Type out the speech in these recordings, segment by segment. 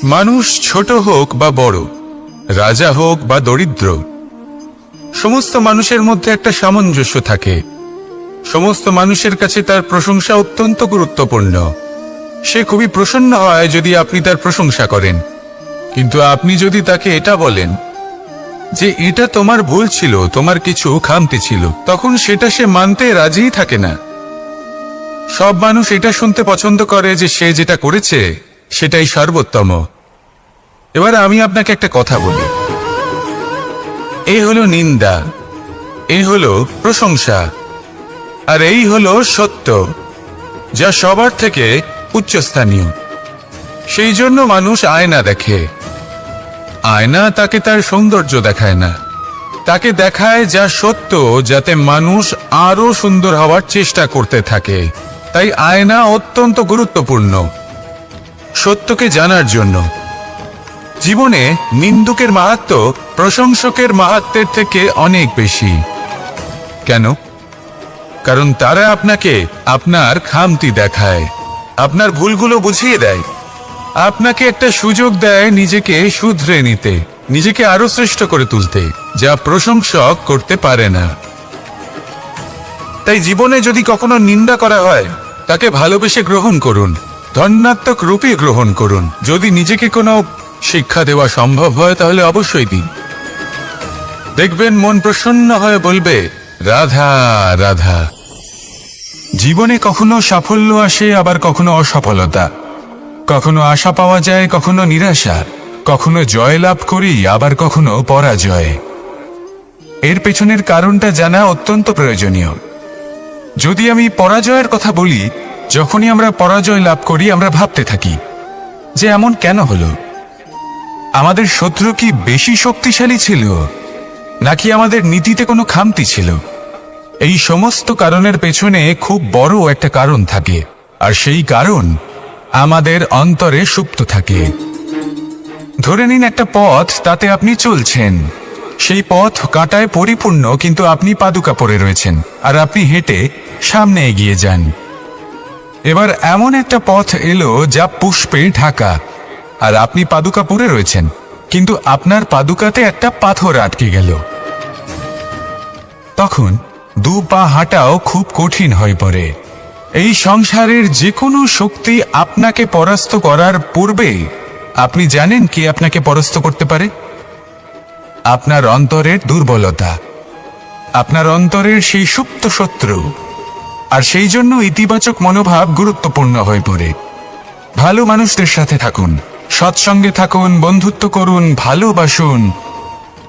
মানুষ ছোট হোক বা বড়, রাজা হোক বা দরিদ্র, সমস্ত মানুষের মধ্যে একটা সামঞ্জস্য থাকে। সমস্ত মানুষের কাছে তার প্রশংসা অত্যন্ত গুরুত্বপূর্ণ। সে খুবই প্রসন্ন হয় যদি আপনি তার প্রশংসা করেন, কিন্তু আপনি যদি তাকে এটা বলেন যে এটা তোমার ভুল ছিল, তোমার কিছু খামতি ছিল, তখন সেটা সে মানতে রাজিই থাকে না। সব মানুষ এটা শুনতে পছন্দ করে যে সে যেটা করেছে সেটাই সর্বোত্তম। এবার আমি আপনাকে একটা কথা বলি, এই হলো নিন্দা, এই হলো প্রশংসা, আর এই হলো সত্য, যা সবার থেকে উচ্চস্থানীয়। সেই জন্য মানুষ আয়না দেখে। আয়না তাকে তার সৌন্দর্য দেখায় না, তাকে দেখায় যা সত্য, যাতে মানুষ আরো সুন্দর হওয়ার চেষ্টা করতে থাকে। তাই আয়না অত্যন্ত গুরুত্বপূর্ণ সত্যকে জানার জন্য। জীবনে নিন্দুকের মাহাত্ম্য প্রশংসকের মাহাত্ম্যের থেকে অনেক বেশি। কেন? কারণ তারা আপনাকে আপনার খামতি দেখায়, আপনার ভুলগুলো বুঝিয়ে দেয়, আপনাকে একটা সুযোগ দেয় নিজেকে শুধরে নিতে, নিজেকে আরো শ্রেষ্ঠ করে তুলতে, যা প্রশংসক করতে পারে না। তাই জীবনে যদি কখনো নিন্দা করা হয়, তাকে ভালোবেসে গ্রহণ করুন, ধন্যাত্মক রূপে গ্রহণ করুন। যদি নিজেকে কোনো শিক্ষা দেওয়া সম্ভব হয় তাহলে অবশ্যই দিন। দেখবেন মন প্রসন্ন হয়ে বলবে, রাধা রাধা। জীবনে কখনো সাফল্য আসে, আবার কখনো অসফলতা, কখনো আশা পাওয়া যায়, কখনো নিরাশা, কখনো জয় লাভ করি, আবার কখনো পরাজয়। এর পেছনের কারণটা জানা অত্যন্ত প্রয়োজনীয়। যদি আমি পরাজয়ের কথা বলি, যখনই আমরা পরাজয় লাভ করি আমরা ভাবতে থাকি যে এমন কেন হলো? আমাদের শত্রু কি বেশি শক্তিশালী ছিল, নাকি আমাদের নীতিতে কোনো খামতি ছিল? এই সমস্ত কারণের পেছনে খুব বড় একটা কারণ থাকে, আর সেই কারণ আমাদের অন্তরে সুপ্ত থাকে। ধরে নিন একটা পথ, তাতে আপনি চলছেন, সেই পথ কাঁটায় পরিপূর্ণ, কিন্তু আপনি পাদুকা পরে রয়েছেন আর আপনি হেঁটে সামনে এগিয়ে যান। এবার এমন একটা পথ এলো যা পুষ্পে ঢাকা, আর আপনি পাদুকা পরে রয়েছেন, কিন্তু আপনার পাদুকাতে একটা পাথর আটকে গেল। তখন দু পা হাঁটাও খুব কঠিন হয়ে পড়ে। এই সংসারের যে কোনো শক্তি আপনাকে পরাস্ত করার পূর্বে আপনি জানেন কি আপনাকে পরাস্ত করতে পারে? আপনার অন্তরের দুর্বলতা, আপনার অন্তরের সেই সুপ্ত শত্রু। আর সেই জন্য ইতিবাচক মনোভাব গুরুত্বপূর্ণ হয়ে পড়ে। ভালো মানুষদের সাথে থাকুন, সৎসঙ্গে থাকুন, বন্ধুত্ব করুন, ভালোবাসুন।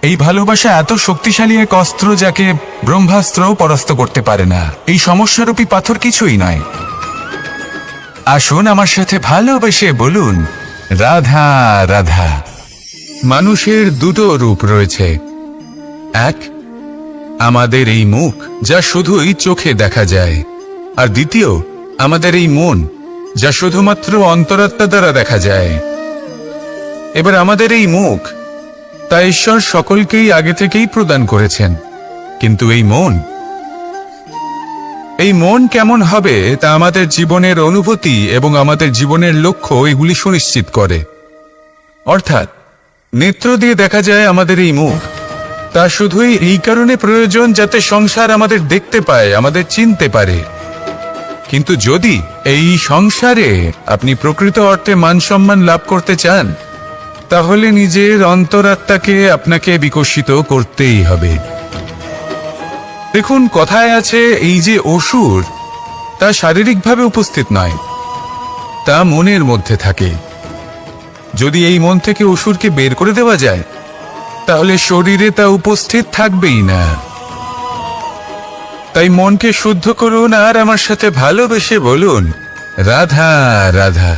এই ভালোবাসা এত শক্তিশালী এক অস্ত্র যাকে ব্রহ্মাস্ত্রও পরাস্ত করতে পারে না। এই সমস্যারূপী পাথর কিছুই নয়। আসুন আমার সাথে ভালোবেসে বলুন, রাধা রাধা। মানুষের দুটো রূপ রয়েছে। এক, আমাদের এই মুখ, যা শুধুই চোখে দেখা যায়, আর দ্বিতীয় আমাদের এই মন, যা শুধুমাত্র অন্তরাত্মা দ্বারা দেখা যায়। এবার আমাদের এই মুখ, তা ঈশ্বর সকলকেই আগে থেকেই প্রদান করেছেন, কিন্তু এই মন কেমন হবে তা আমাদের জীবনের অনুভূতি এবং আমাদের জীবনের লক্ষ্য এগুলি সুনিশ্চিত করে। অর্থাৎ নেত্র দিয়ে দেখা যায় আমাদের এই মুখ, তা শুধুই এই কারণে প্রয়োজন যাতে সংসার আমাদের দেখতে পায়, আমাদের চিনতে পারে। কিন্তু যদি এই সংসারে আপনি প্রকৃত অর্থে মান সম্মান লাভ করতে চান, তাহলে নিজের অন্তরাত্মাকে আপনাকে বিকশিত করতেই হবে। দেখুন, কথায় আছে এই যে অসুর, তা শারীরিকভাবে উপস্থিত নয়, তা মনের মধ্যে থাকে। যদি এই মন থেকে অসুরকে বের করে দেওয়া যায়, তাহলে শরীরে তা উপস্থিত থাকবেই না। তাই মনকে শুদ্ধ করুন আর আমার সাথে ভালোবেসে বলুন, রাধা রাধা।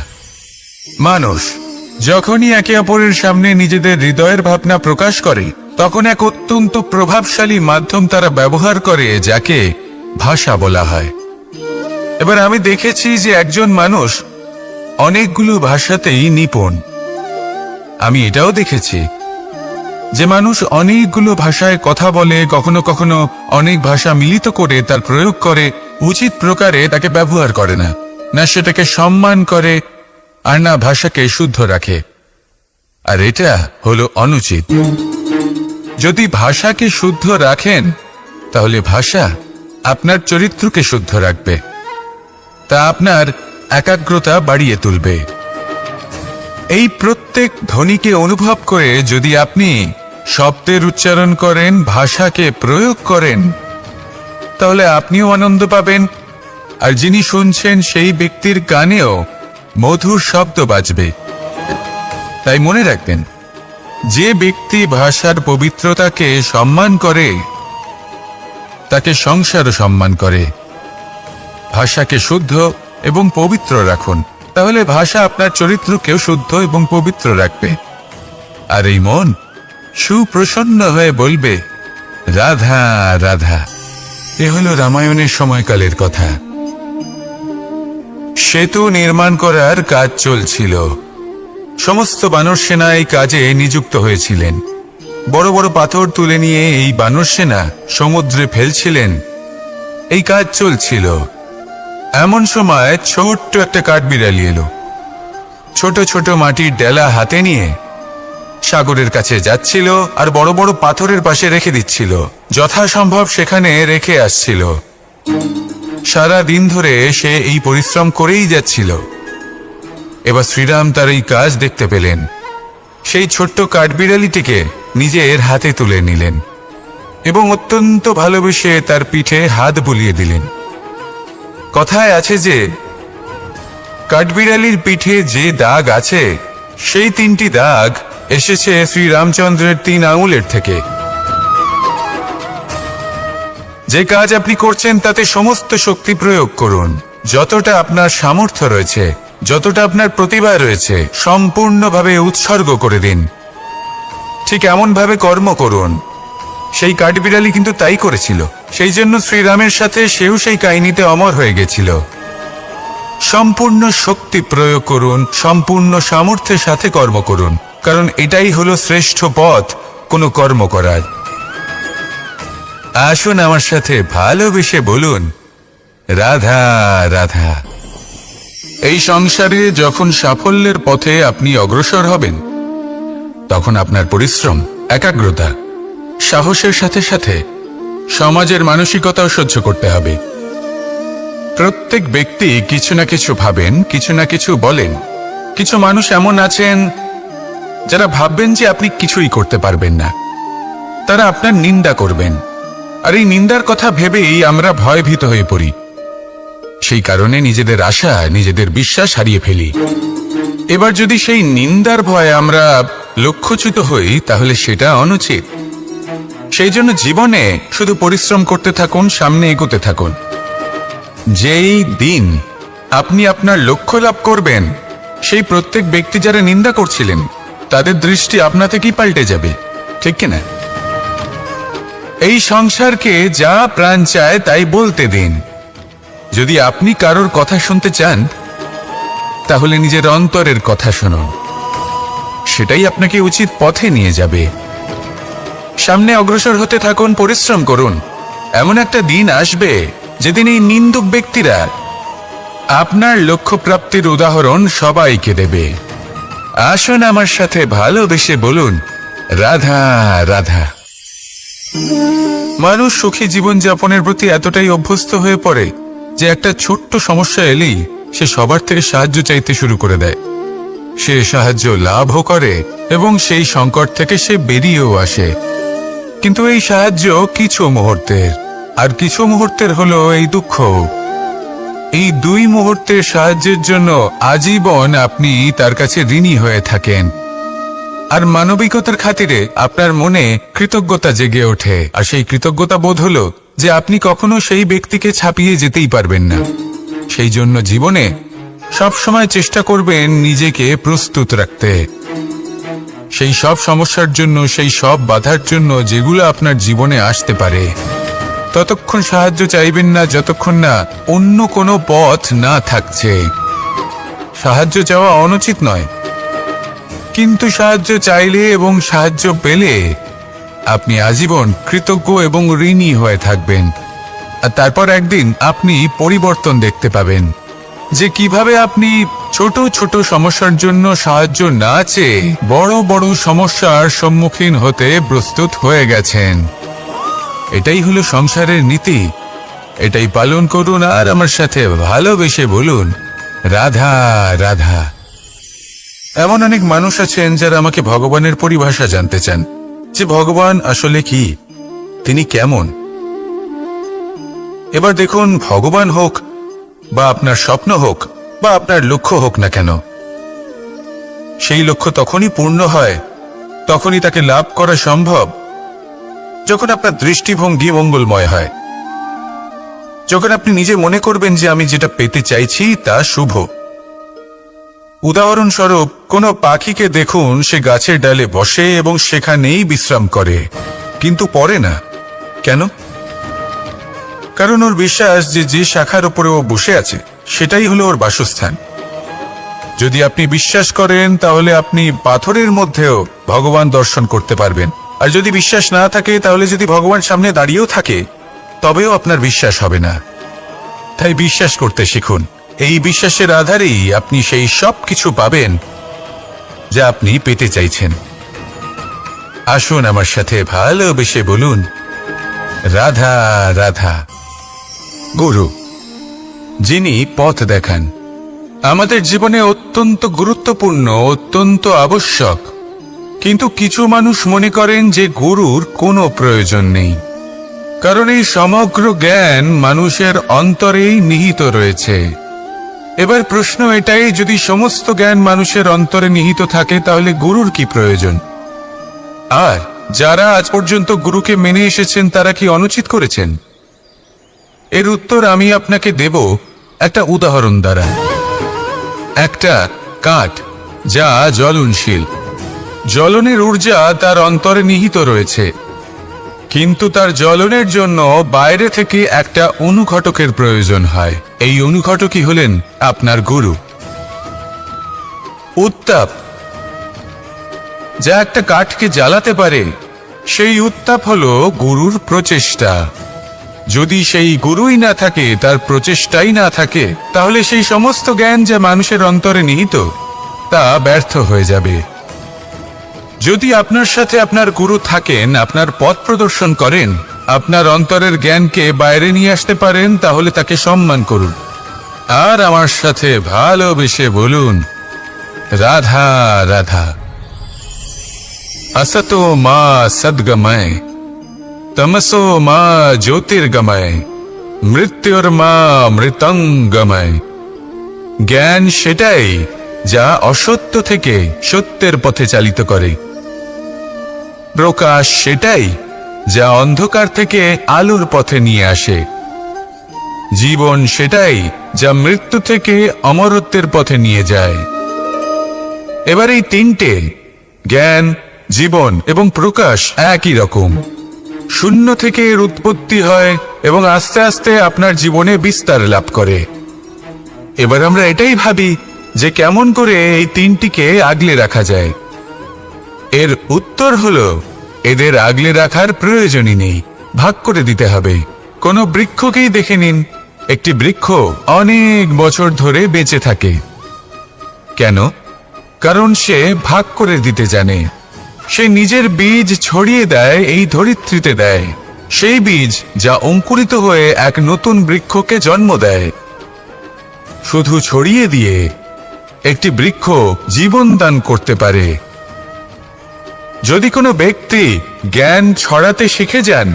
মানুষ যখনই একে অপরের সামনে নিজেদের হৃদয়ের ভাবনা প্রকাশ করে, তখন এক অত্যন্ত প্রভাবশালী মাধ্যম তারা ব্যবহার করে, যাকে ভাষা বলা হয়। এবার আমি দেখেছি যে একজন মানুষ অনেকগুলো ভাষাতেই নিপুণ। আমি এটাও দেখেছি যে মানুষ অনেকগুলো ভাষায় কথা বলে, কখনো কখনো অনেক ভাষা মিলিত করে তার প্রয়োগ করে, উচিত প্রকারে তাকে ব্যবহার করে না, না সেটাকে সম্মান করে, আর না ভাষাকে শুদ্ধ রাখে। আর এটা হলো অনুচিত। যদি ভাষাকে শুদ্ধ রাখেন তাহলে ভাষা আপনার চরিত্রকে শুদ্ধ রাখবে, তা আপনার একাগ্রতা বাড়িয়ে তুলবে। এই প্রত্যেক ধ্বনিকে অনুভব করে যদি আপনি শব্দের উচ্চারণ করেন, ভাষাকে প্রয়োগ করেন, তাহলে আপনিও আনন্দ পাবেন, আর যিনি শুনছেন সেই ব্যক্তির কানেও মধুর শব্দ বাজবে। তাই মনে রাখবেন, যে ব্যক্তি ভাষার পবিত্রতাকে সম্মান করে তাকে সংসারও সম্মান করে। ভাষাকে শুদ্ধ এবং পবিত্র রাখুন, তাহলে ভাষা আপনার চরিত্রকেও শুদ্ধ এবং পবিত্র রাখবে। আর এই মন সুপ্রসন্ন হয়ে বলবে, রাধা রাধা। এ হলো রামায়ণের সময়কালের কথা। সেতু নির্মাণ করার কাজ চলছিল। সমস্ত বানর সেনা এই কাজে নিযুক্ত হয়েছিলেন। বড় বড় পাথর তুলে নিয়ে এই বানর সেনা সমুদ্রে ফেলছিলেন। এই কাজ চলছিল। এমন সময় ছোট্ট একটা কাঠবিড়ালি এলো। ছোট ছোট মাটির ডেলা হাতে নিয়ে সাগরের কাছে যাচ্ছিল, আর বড় বড় পাথরের পাশে রেখে দিচ্ছিল, যথাসম্ভব সেখানে রেখে আসছিল। সারা দিন ধরে সে এই পরিশ্রম করেই যাচ্ছিল। এবার শ্রীরাম তার এই কাজ দেখতে পেলেন। সেই ছোট্ট কাঠবিড়ালিটিকে নিজের হাতে তুলে নিলেন এবং অত্যন্ত ভালোবেসে তার পিঠে হাত বুলিয়ে দিলেন। কথায় আছে যে কাঠবিড়ালির পিঠে যে দাগ আছে, সেই 3টি দাগ এসেছে শ্রীরামচন্দ্রের 3 আঙুলের থেকে। যে কাজ আপনি করছেন তাতে সমস্ত শক্তি প্রয়োগ করুন। যতটা আপনার সামর্থ্য রয়েছে, যতটা আপনার প্রতিভা রয়েছে, সম্পূর্ণভাবে উৎসর্গ করে দিন। ঠিক এমন ভাবে কর্ম করুন। সেই কাঠবিড়ালি কিন্তু তাই করেছিল। সেই জন্য শ্রীরামের সাথে সেও সেই কাহিনীতে অমর হয়ে গেছিল। সম্পূর্ণ শক্তি প্রয়োগ করুন, সম্পূর্ণ সামর্থ্যের সাথে কর্ম করুন, কারণ এটাই হলো শ্রেষ্ঠ পথ কোনো কর্ম করার। আসুন আমার সাথে ভালোবেসে বলুন, রাধা রাধা। এই সংসারে যখন সাফল্যের পথে আপনি অগ্রসর হবেন, তখন আপনার পরিশ্রম, একাগ্রতা, সাহসের সাথে সাথে সমাজের মানসিকতাও সহ্য করতে হবে। প্রত্যেক ব্যক্তি কিছু না কিছু ভাবেন, কিছু না কিছু বলেন। কিছু মানুষ এমন আছেন যারা ভাববেন যে আপনি কিছুই করতে পারবেন না। তারা আপনার নিন্দা করবেন, আর এই নিন্দার কথা ভেবেই আমরা ভয়ভীত হয়ে পড়ি। সেই কারণে নিজেদের আশা, নিজেদের বিশ্বাস হারিয়ে ফেলি। এবার যদি সেই নিন্দার ভয়ে আমরা লক্ষ্যচ্যুত হই, তাহলে সেটা অনুচিত। সেই জন্য জীবনে শুধু পরিশ্রম করতে থাকুন, সামনে এগোতে থাকুন। যেই দিন আপনি আপনার লক্ষ্য লাভ করবেন, সেই প্রত্যেক ব্যক্তি যারা নিন্দা করছিলেন তাদের দৃষ্টি আপনা থেকেই পাল্টে যাবে, ঠিক কিনা? এই সংসারকে যা প্রাণ চায় তাই বলতে দিন। যদি আপনি কারোর কথা শুনতে চান, তাহলে নিজের অন্তরের কথা শুনুন। সেটাই আপনাকে উচিত পথে নিয়ে যাবে। সামনে অগ্রসর হতে থাকুন, পরিশ্রম করুন। এমন একটা দিন আসবে যেদিন এই নিন্দুক ব্যক্তিরা আপনার লক্ষ্য প্রাপ্তির উদাহরণ সবাইকে দেবে। আসুন আমার সাথে ভালোবেসে বলুন, রাধা রাধা। মানুষ সুখী জীবনযাপনের প্রতি এতটাই অভ্যস্ত হয়ে পড়ে যে একটা ছোট্ট সমস্যা এলেই সে সবার থেকে সাহায্য চাইতে শুরু করে দেয়। সে সাহায্য লাভও করে এবং সেই সংকট থেকে সে বেরিয়েও আসে। কিন্তু এই সাহায্য কিছু মুহূর্তের, আর কিছু মুহূর্তের হলো এই দুঃখ। এই 2 মুহূর্তের সাহায্যের জন্য আজীবন আপনি তার কাছে ঋণী হয়ে থাকেন। আর মানবিকতার খাতিরে আপনার মনে কৃতজ্ঞতা জেগে ওঠে। আর সেই কৃতজ্ঞতা বোধ হলো যে আপনি কখনো সেই ব্যক্তিকে ছাপিয়ে যেতেই পারবেন না। সেই জন্য জীবনে সবসময় চেষ্টা করবেন নিজেকে প্রস্তুত রাখতে, সেই সব সমস্যার জন্য, সেই সব বাধার জন্য যেগুলো আপনার জীবনে আসতে পারে। ততক্ষণ সাহায্য চাইবেন না যতক্ষণ না অন্য কোনো পথ না থাকছে। সাহায্য চাওয়া অনুচিত নয়, কিন্তু সাহায্য চাইলে এবং সাহায্য পেলে আপনি আজীবন কৃতজ্ঞ এবং ঋণী হয়ে থাকবেন। আর তারপর একদিন আপনি পরিবর্তন দেখতে পাবেন যে কিভাবে আপনি ছোট ছোট সমস্যার জন্য সাহায্য না চেয়ে বড় বড় সমস্যার সম্মুখীন হতে প্রস্তুত হয়ে গেছেন। এটাই হলো সংসারের নীতি। এটাই পালন করুন আর আমার সাথে ভালোবেসে বলুন, রাধা রাধা। এমন অনেক মানুষ আছেন যারা আমাকে ভগবানের পরিভাষা জানতে চান, যে ভগবান আসলে কি, তিনি কেমন। এবার দেখুন, ভগবান হোক বা আপনার স্বপ্ন হোক বা আপনার লক্ষ্য হোক না কেন, সেই লক্ষ্য তখনই পূর্ণ হয়, তখনই তাকে লাভ করা সম্ভব যখন আপনার দৃষ্টিভঙ্গি মঙ্গলময় হয়, যখন আপনি নিজে মনে করবেন যে আমি যেটা পেতে চাইছি তা শুভ। উদাহরণস্বরূপ, কোনো পাখিকে দেখুন, সে গাছের ডালে বসে এবং সেখানেই বিশ্রাম করে, কিন্তু পড়ে না। কেন? কারণ ওর বিশ্বাস যে যে শাখার উপরে ও বসে আছে সেটাই হলো ওর বাসস্থান। যদি আপনি বিশ্বাস করেন তাহলে আপনি পাথরের মধ্যেও ভগবান দর্শন করতে পারবেন। আর যদি বিশ্বাস না থাকে, তাহলে যদি ভগবান সামনে দাঁড়িয়েও থাকে তবেও আপনার বিশ্বাস হবে না। তাই বিশ্বাস করতে শিখুন। এই বিশ্বাসের আধারেই আপনি সেই সব কিছু পাবেন যা আপনি পেতে চাইছেন। আসুন আমার সাথে ভালোবেসে বলুন, রাধা রাধা। গুরু, যিনি পথ দেখান, আমাদের জীবনে অত্যন্ত গুরুত্বপূর্ণ, অত্যন্ত আবশ্যক। কিন্তু কিছু মানুষ মনে করেন যে গুরুর কোনো প্রয়োজন নেই, কারণ এই সমগ্র জ্ঞান মানুষের অন্তরেই নিহিত রয়েছে। এবার প্রশ্ন এটাই, যদি সমস্ত জ্ঞান মানুষের অন্তরে নিহিত থাকে তাহলে গুরুর কি প্রয়োজন? আর যারা আজ পর্যন্ত গুরুকে মেনে এসেছেন তারা কি অনুচিত করেছেন? এর উত্তর আমি আপনাকে দেব একটা উদাহরণ দ্বারা। একটা কাঠ যা জ্বলনশীল, জ্বলনের ঊর্জা তার অন্তরে নিহিত রয়েছে, কিন্তু তার জ্বলনের জন্য বাইরে থেকে একটা অনুঘটকের প্রয়োজন হয়। এই অনুঘটকই হলেন আপনার গুরু। উত্তাপ যা একটা কাঠকে জ্বালাতে পারে, সেই উত্তাপ হলো গুরুর প্রচেষ্টা। যদি সেই গুরুই না থাকে, তার প্রচেষ্টাই না থাকে, তাহলে সেই সমস্ত জ্ঞান যা মানুষের অন্তরে নিহিত তা ব্যর্থ হয়ে যাবে। যদি আপনার সাথে আপনার গুরু থাকেন, আপনার পথ প্রদর্শন করেন, আপনার অন্তরের জ্ঞানকে বাইরে নিয়ে আসতে পারেন, তাহলে তাকে সম্মান করুন আর আমার সাথে ভালোবেসে বলুন, রাধা রাধা। असतो मा सद्गमय, तमसो मा ज्योतिर्गमय, মৃত্যুর্মা মৃতঙ্গময়। জ্ঞান সেটাই যা অসত্য থেকে সত্যের পথে চালিত করে। প্রকাশ সেটাই যা অন্ধকার থেকে আলোর পথে নিয়ে আসে। জীবন সেটাই যা মৃত্যু থেকে অমরত্বের পথে নিয়ে যায়। এবার এই তিনটে, জ্ঞান, জীবন এবং প্রকাশ, একই রকম। শূন্য থেকে এর উৎপত্তি হয় এবং আস্তে আস্তে আপনার জীবনে বিস্তার লাভ করে। এবার আমরা এটাই ভাবি যে কেমন করে এই তিনটিকে আগলে রাখা যায়। এর উত্তর হলো, এদের আগলে রাখার প্রয়োজনই নেই, ভাগ করে দিতে হবে। কোনো বৃক্ষকেই দেখে নিন, একটি বৃক্ষ অনেক বছর ধরে বেঁচে থাকে। কেন? কারণ সে ভাগ করে দিতে জানে। সে নিজের বীজ ছড়িয়ে দেয়, এই ধরিত্রীতে দেয়, সেই বীজ যা অঙ্কুরিত হয়ে এক নতুন বৃক্ষকে জন্ম দেয়। শুধু ছড়িয়ে দিয়ে একটি বৃক্ষ জীবন দান করতে পারে। যদি কোনো ব্যক্তি জ্ঞান ছড়াতে শিখে যান,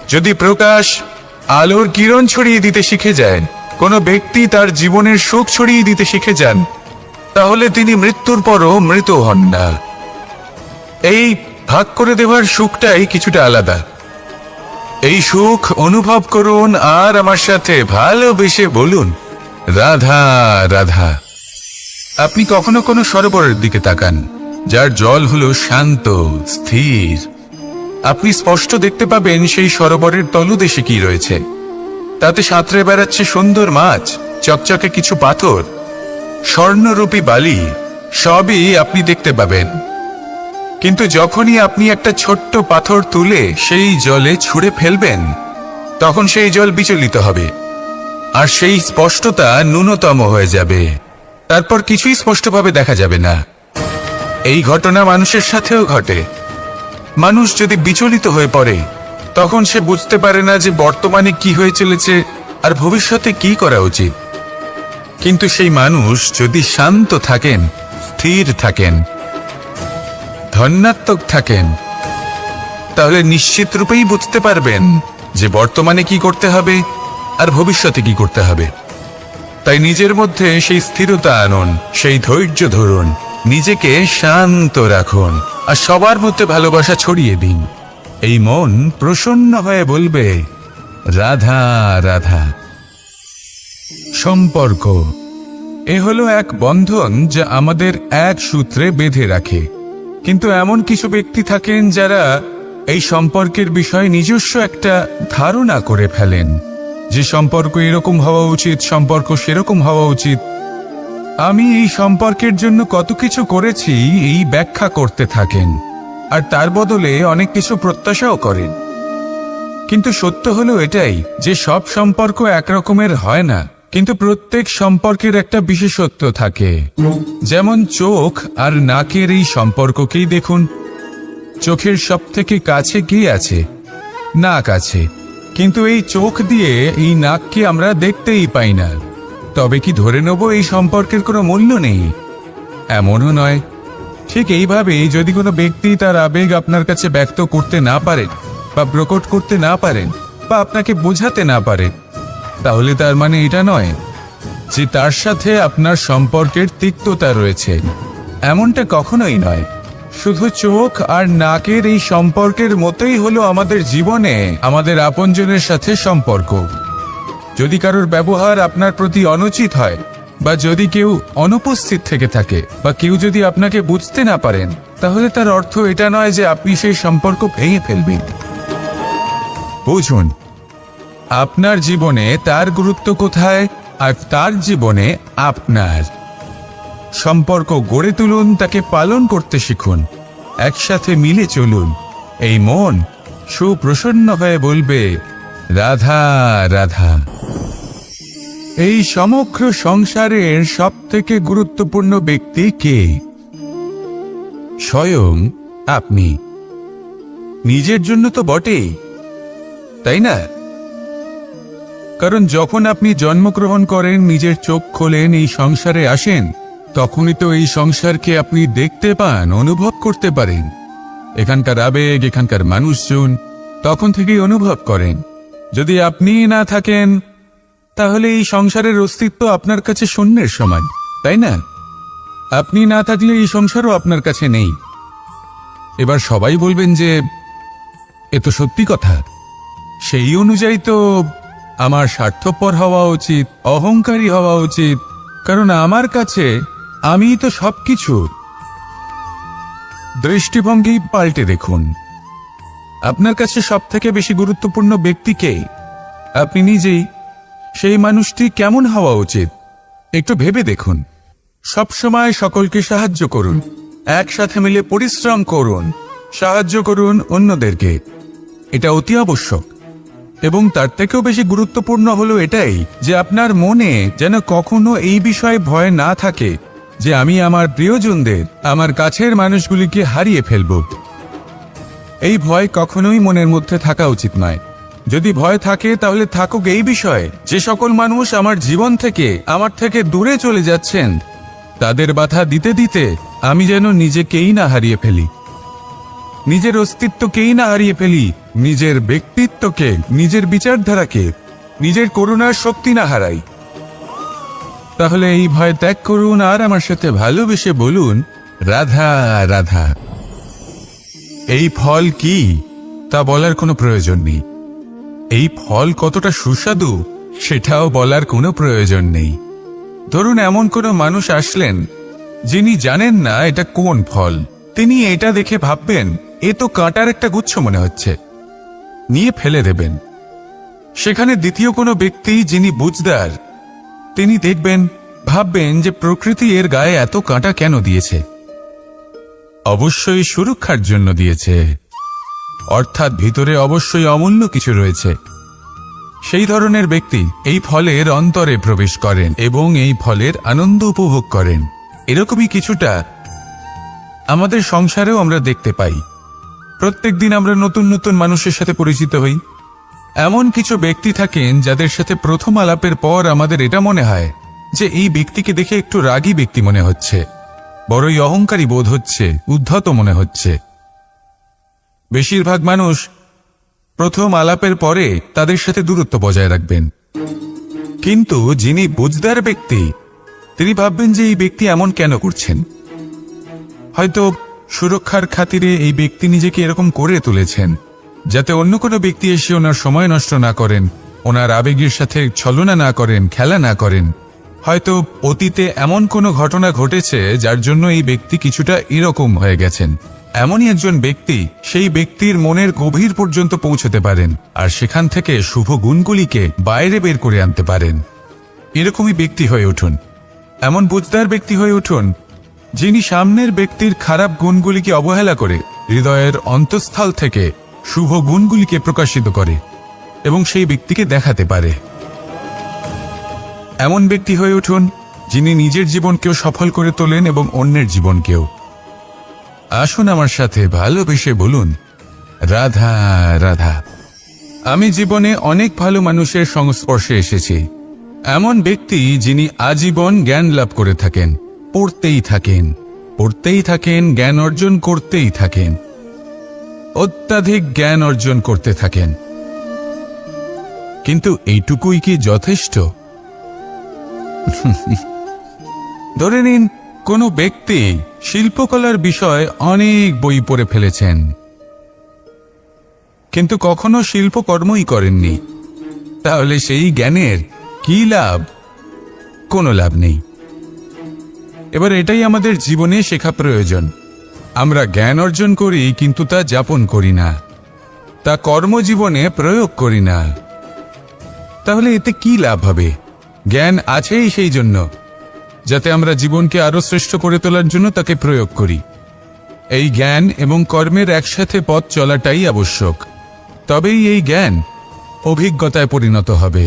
যদি প্রকাশ, আলোর কিরণ ছড়িয়ে দিতে শিখে যায়, কোনো ব্যক্তি তার জীবনের সুখ ছড়িয়ে দিতে শিখে যান, তাহলে তিনি মৃত্যুর পরও মৃত হন না। এই ভাগ করে দেওয়ার সুখটাই কিছুটা আলাদা। এই সুখ অনুভব করুন আর আমার সাথে ভালোবেসে বলুন, রাধা রাধা। আপনি কখনো কোনো সরোবরের দিকে তাকান, যার জল হলো শান্ত, স্থির। আপনি স্পষ্ট দেখতে পাবেন সেই সরোবরের তলদেশে কি রয়েছে। তাতে সাঁতরে বেড়াচ্ছে সুন্দর মাছ, চকচকে কিছু পাথর, স্বর্ণরূপী বালি, সবই আপনি দেখতে পাবেন। কিন্তু যখনই আপনি একটা ছোট্ট পাথর তুলে সেই জলে ছুঁড়ে ফেলবেন, তখন সেই জল বিচলিত হবে আর সেই স্পষ্টতা ন্যূনতম হয়ে যাবে। তারপর কিছুই স্পষ্টভাবে দেখা যাবে না। এই ঘটনা মানুষের সাথেও ঘটে। মানুষ যদি বিচলিত হয়ে পড়ে, তখন সে বুঝতে পারে না যে বর্তমানে কি হয়ে চলেছে আর ভবিষ্যতে কি করা উচিত। কিন্তু সেই মানুষ যদি শান্ত থাকেন, স্থির থাকেন, ধন্যাত্মক থাকেন, তাহলে নিশ্চিত রূপেই বুঝতে পারবেন যে বর্তমানে কি করতে হবে আর ভবিষ্যতে কি করতে হবে। তাই নিজের মধ্যে সেই স্থিরতা আনুন, সেই ধৈর্য ধরুন, নিজেকে শান্ত রাখুন আর সবার মধ্যে ভালোবাসা ছড়িয়ে দিন। এই মন প্রসন্ন হয়ে বলবে, রাধা রাধা। সম্পর্ক এ হলো এক বন্ধন যা আমাদের এক সূত্রে বেঁধে রাখে। কিন্তু এমন কিছু ব্যক্তি থাকেন যারা এই সম্পর্কের বিষয়ে নিজস্ব একটা ধারণা করে ফেলেন যে সম্পর্ক এরকম হওয়া উচিত, সম্পর্ক সেরকম হওয়া উচিত। আমি এই সম্পর্কের জন্য কত কিছু করেছি এই ব্যাখ্যা করতে থাকেন আর তার বদলে অনেক কিছু প্রত্যাশাও করেন। কিন্তু সত্য হলো এটাই যে সব সম্পর্ক একরকমের হয় না, কিন্তু প্রত্যেক সম্পর্কের একটা বিশেষত্ব থাকে। যেমন চোখ আর নাকের এই সম্পর্ককেই দেখুন। চোখের সব থেকে কাছে কি আছে? নাক আছে। কিন্তু এই চোখ দিয়ে এই নাককে আমরা দেখতেই পাই না। তবে কি ধরে নেব এই সম্পর্কের কোনো মূল্য নেই? এমনও নয়। ঠিক এইভাবেই যদি কোনো ব্যক্তি তার আবেগ আপনার কাছে ব্যক্ত করতে না পারেন বা প্রকট করতে না পারেন বা আপনাকে বোঝাতে না পারেন, তাহলে তার মানে এটা নয় যে তার সাথে আপনার সম্পর্কের তিক্ততা রয়েছে। এমনটা কখনোই নয়। শুধু চোখ আর নাকের এই সম্পর্কের মতোই হলো আমাদের জীবনে আমাদের আপনজনের সাথে সম্পর্ক। যদি কারোর ব্যবহার আপনার প্রতি অনুচিত হয় বা যদি কেউ অনুপস্থিত থেকে থাকে বা কেউ যদি আপনাকে বুঝতে না পারেন, তাহলে তার অর্থ এটা নয় যে আপনি সেই সম্পর্ক ভেঙে ফেলবেন। বুঝুন, আপনার জীবনে তার গুরুত্ব কোথায় আর তার জীবনে আপনার। সম্পর্ক গড়ে তুলুন, তাকে পালন করতে শিখুন, একসাথে মিলে চলুন। এই মন সুপ্রসন্ন হয়ে বলবে, রাধা রাধা। এই সমগ্র সংসারের সব থেকে গুরুত্বপূর্ণ ব্যক্তি কে? স্বয়ং আপনি। নিজের জন্য তো বটেই, তাই না? কারণ যখন আপনি জন্মগ্রহণ করেন, নিজের চোখ খোলেন, এই সংসারে আসেন, তখনই তো এই সংসারকে আপনি দেখতে পান, অনুভব করতে পারেন। এখানকার আবেগ, এখানকার মানুষজন তখন থেকেই অনুভব করেন। যদি আপনি না থাকেন, তাহলে এই সংসারের অস্তিত্ব আপনার কাছে শূন্যের সমান, তাই না? আপনি না থাকলে এই সংসারও আপনার কাছে নেই। এবার সবাই বলবেন যে এ তো সত্যি কথা। সেই অনুযায়ী তো আমার স্বার্থপর হওয়া উচিত, অহংকারী হওয়া উচিত, কারণ আমার কাছে আমিই তো সবকিছু। দৃষ্টিভঙ্গি পাল্টে দেখুন। আপনার কাছে সব থেকে বেশি গুরুত্বপূর্ণ ব্যক্তি কে? আপনি নিজেই। সেই মানুষটি কেমন হওয়া উচিত একটু ভেবে দেখুন। সবসময় সকলকে সাহায্য করুন, একসাথে মিলে পরিশ্রম করুন, সাহায্য করুন অন্যদেরকে। এটা অতি আবশ্যক। এবং তার থেকেও বেশি গুরুত্বপূর্ণ হলো এটাই যে আপনার মনে যেন কখনো এই বিষয়ে ভয় না থাকে যে আমি আমার প্রিয়জনদের, আমার কাছের মানুষগুলিকে হারিয়ে ফেলব। এই ভয় কখনোই মনের মধ্যে থাকা উচিত নয়। যদি ভয় থাকে তাহলে থাকুক এই বিষয়ে যে সকল মানুষ আমার জীবন থেকে, আমার থেকে দূরে চলে যাচ্ছেন, তাদের বাধা দিতে দিতে আমি যেন নিজেকেই না হারিয়ে ফেলি, নিজের অস্তিত্বকেই না হারিয়ে ফেলি, নিজের ব্যক্তিত্বকে, নিজের বিচারধারাকে, নিজের করুণার শক্তি না হারাই। তাহলে এই ভয় ত্যাগ করুন আর আমার সাথে ভালোবেসে বলুন, রাধা রাধা। এই ফল কি তা বলার কোনো প্রয়োজন নেই। এই ফল কতটা সুস্বাদু সেটাও বলার কোনো প্রয়োজন নেই। ধরুন এমন কোনো মানুষ আসলেন যিনি জানেন না এটা কোন ফল। তিনি এটা দেখে ভাববেন এ তো কাঁটার একটা গুচ্ছ মনে হচ্ছে, নিয়ে ফেলে দেবেন। সেখানে দ্বিতীয় কোনো ব্যক্তি যিনি বুঝদার, তিনি দেখবেন ভাববেন যে প্রকৃতি এর গায়ে এত কাঁটা কেন দিয়েছে? অবশ্যই সুরক্ষার জন্য দিয়েছে, অর্থাৎ ভিতরে অবশ্যই অমূল্য কিছু রয়েছে। সেই ধরনের ব্যক্তি এই ফলের অন্তরে প্রবেশ করেন এবং এই ফলের আনন্দ উপভোগ করেন। এরকমই কিছুটা আমাদের সংসারেও আমরা দেখতে পাই। প্রত্যেকদিন আমরা নতুন নতুন মানুষের সাথে পরিচিত হই। এমন কিছু ব্যক্তি থাকেন যাদের সাথে প্রথম আলাপের পর আমাদের এটা মনে হয় যে এই ব্যক্তিকে দেখে একটু রাগী ব্যক্তি মনে হচ্ছে, বড়ই অহংকারী বোধ হচ্ছে, উদ্ধত মনে হচ্ছে। বেশিরভাগ মানুষ প্রথম আলাপের পরে তাদের সাথে দূরত্ব বজায় রাখবেন, কিন্তু যিনি বুঝদার ব্যক্তি তিনি ভাববেন যে এই ব্যক্তি এমন কেন করছেন। হয়তো সুরক্ষার খাতিরে এই ব্যক্তি নিজেকে এরকম করে তুলেছেন যাতে অন্য কোনো ব্যক্তি এসে ওনার সময় নষ্ট না করেন, ওনার আবেগের সাথে ছলনা না করেন, খেলা না করেন। হয়তো অতীতে এমন কোনো ঘটনা ঘটেছে যার জন্য এই ব্যক্তি কিছুটা এরকম হয়ে গেছেন। এমনই একজন ব্যক্তি সেই ব্যক্তির মনের গভীর পর্যন্ত পৌঁছতে পারেন আর সেখান থেকে শুভ গুণগুলিকে বাইরে বের করে আনতে পারেন। এরকমই ব্যক্তি হয়ে উঠুন, এমন বুঝদার ব্যক্তি হয়ে উঠুন যিনি সামনের ব্যক্তির খারাপ গুণগুলিকে অবহেলা করে হৃদয়ের অন্তঃস্থল থেকে শুভ গুণগুলিকে প্রকাশিত করে এবং সেই ব্যক্তিকে দেখাতে পারে। এমন ব্যক্তি হয়ে উঠুন যিনি নিজের জীবনকেও সফল করে তোলেন এবং অন্যের জীবনকেও। আসুন আমার সাথে ভালোবেসে বলুন, রাধা রাধা। আমি জীবনে অনেক ভালো মানুষের সংস্পর্শে এসেছি। এমন ব্যক্তি যিনি আজীবন জ্ঞান লাভ করে থাকেন, পড়তেই থাকেন, পড়তেই থাকেন, জ্ঞান অর্জন করতেই থাকেন, অত্যাধিক জ্ঞান অর্জন করতে থাকেন। কিন্তু এইটুকুই কি যথেষ্ট? ধরে নিন কোনো ব্যক্তি শিল্পকলার বিষয়ে অনেক বই পড়ে ফেলেছেন, কিন্তু কখনো শিল্পকর্মই করেননি। তাহলে সেই জ্ঞানের কি লাভ? কোনো লাভ নেই। এবার এটাই আমাদের জীবনে শেখা প্রয়োজন। আমরা জ্ঞান অর্জন করি কিন্তু তা যাপন করি না, তা কর্মজীবনে প্রয়োগ করি না। তাহলে এতে কি লাভ হবে? জ্ঞান আছেই সেই জন্য যাতে আমরা জীবনকে আরো শ্রেষ্ঠ করে তোলার জন্য তাকে প্রয়োগ করি। এই জ্ঞান এবং কর্মের একসাথে পথ চলাটাই আবশ্যক। তবেই এই জ্ঞান অভিজ্ঞতায় পরিণত হবে,